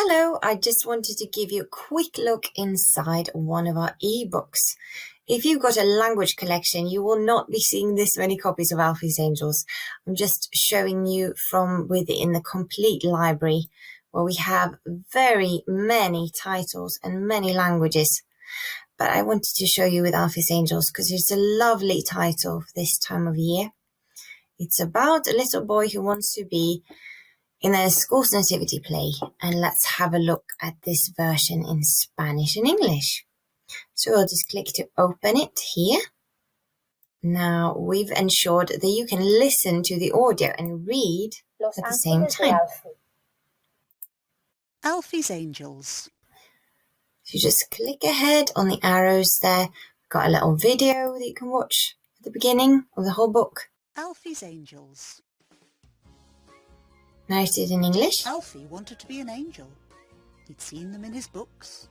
Hello, I just wanted to give you a quick look inside one of our ebooks. If you've got a language collection, you will not be seeing this many copies of Alfie's Angels. I'm just showing you from within the complete library where we have very many titles and many languages. But I wanted to show you with Alfie's Angels because it's a lovely title for this time of year. It's about a little boy who wants to be in a school's nativity play, and let's have a look at this version in Spanish and English. So we'll just click to open it here. Now we've ensured that you can listen to the audio and read at the same time. Alfie's Angels. So you just click ahead on the arrows there. We've got a little video that you can watch at the beginning of the whole book. Alfie's Angels. Narrated in English. Alfie wanted to be an angel. He'd seen them in his books.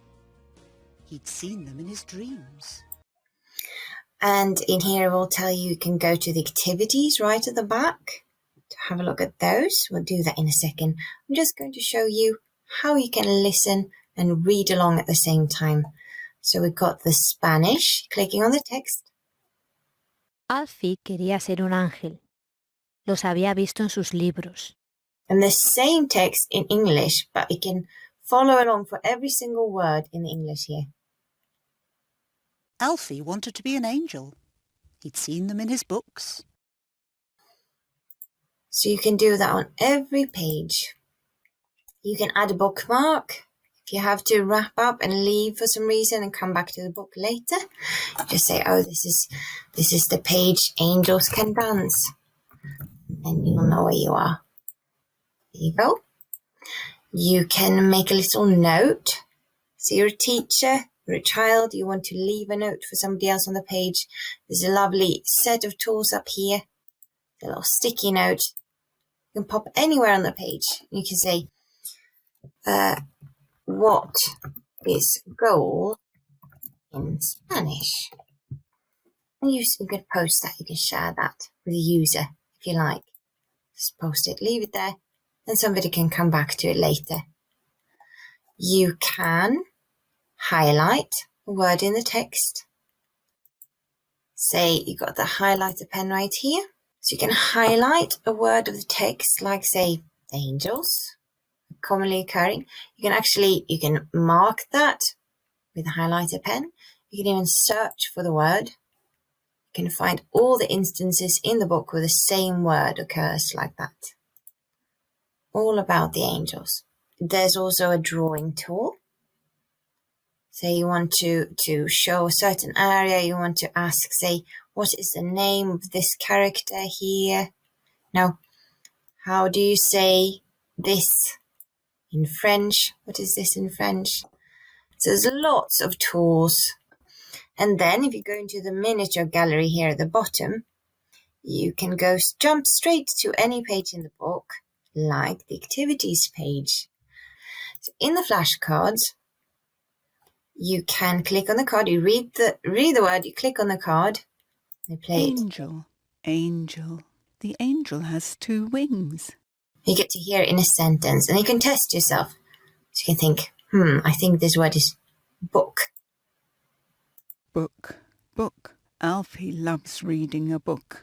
He'd seen them in his dreams. And in here we'll tell you can go to the activities right at the back to have a look at those. We'll do that in a second. I'm just going to show you how you can listen and read along at the same time. So we've got the Spanish, clicking on the text. Alfie quería ser un ángel. Los había visto en sus libros. And the same text in English, but you can follow along for every single word in the English here. Alfie wanted to be an angel. He'd seen them in his books. So you can do that on every page. You can add a bookmark. If you have to wrap up and leave for some reason and come back to the book later, just say, oh, this is the page Angels Can Dance. And you'll know where you are. There you go. You can make a little note. So you're a teacher, you're a child, you want to leave a note for somebody else on the page. There's a lovely set of tools up here. A little sticky note. You can pop anywhere on the page. You can say, what is goal in Spanish? And you can post that, you can share that with the user if you like. Just post it, leave it there. And somebody can come back to it later. You can highlight a word in the text. Say you got the highlighter pen right here. So you can highlight a word of the text, like say angels, commonly occurring. You can mark that with a highlighter pen. You can even search for the word. You can find all the instances in the book where the same word occurs like that. All about the angels. There's also a drawing tool. Say you want to show a certain area, you want to ask, say, what is the name of this character here? Now, how do you say this in French? What is this in French? So there's lots of tools. And then if you go into the miniature gallery here at the bottom, you can jump straight to any page in the book, like the activities page. So in the flashcards, you can click on the card, you read the word, you click on the card, they play Angel, angel, the angel has 2 wings. You get to hear it in a sentence, and you can test yourself. So you can think, I think this word is book. Book, book. Alfie loves reading a book.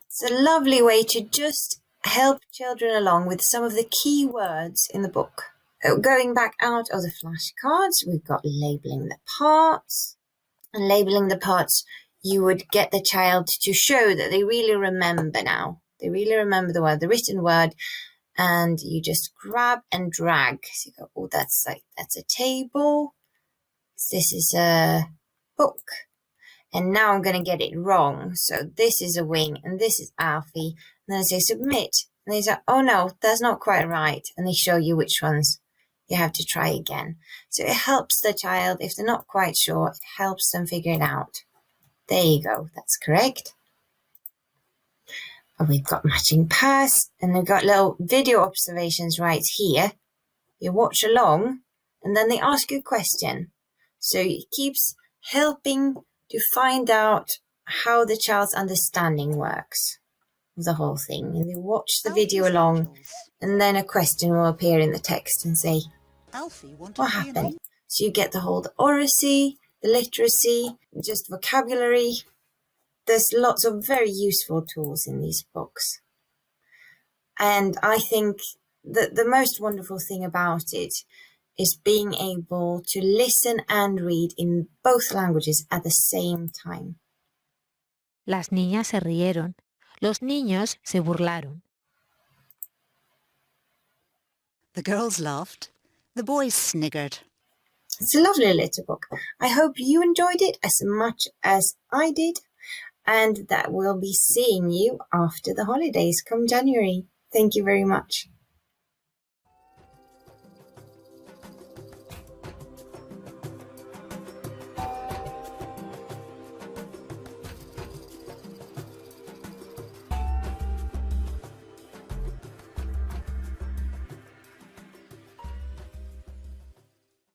It's a lovely way to just help children along with some of the key words in the book. Going back out of the flashcards, we've got labelling the parts. And labelling the parts, you would get the child to show that they really remember now. They really remember the word, the written word, and you just grab and drag. So you go, oh, that's a table. This is a book. And now I'm going to get it wrong. So this is a wing, and this is Alfie. And then I say submit. And they say, oh no, that's not quite right. And they show you which ones you have to try again. So it helps the child, if they're not quite sure, it helps them figure it out. There you go, that's correct. And we've got matching pairs, and we've got little video observations right here. You watch along, and then they ask you a question. So it keeps helping to find out how the child's understanding works of the whole thing. And they watch the video along, and then a question will appear in the text and say, Alfie wanted What to be an happened? So you get the whole oracy, the literacy, just vocabulary. There's lots of very useful tools in these books. And I think that the most wonderful thing about it is being able to listen and read in both languages at the same time. Las niñas se rieron. Los niños se burlaron. The girls laughed. The boys sniggered. It's a lovely little book. I hope you enjoyed it as much as I did, and that we'll be seeing you after the holidays come January. Thank you very much.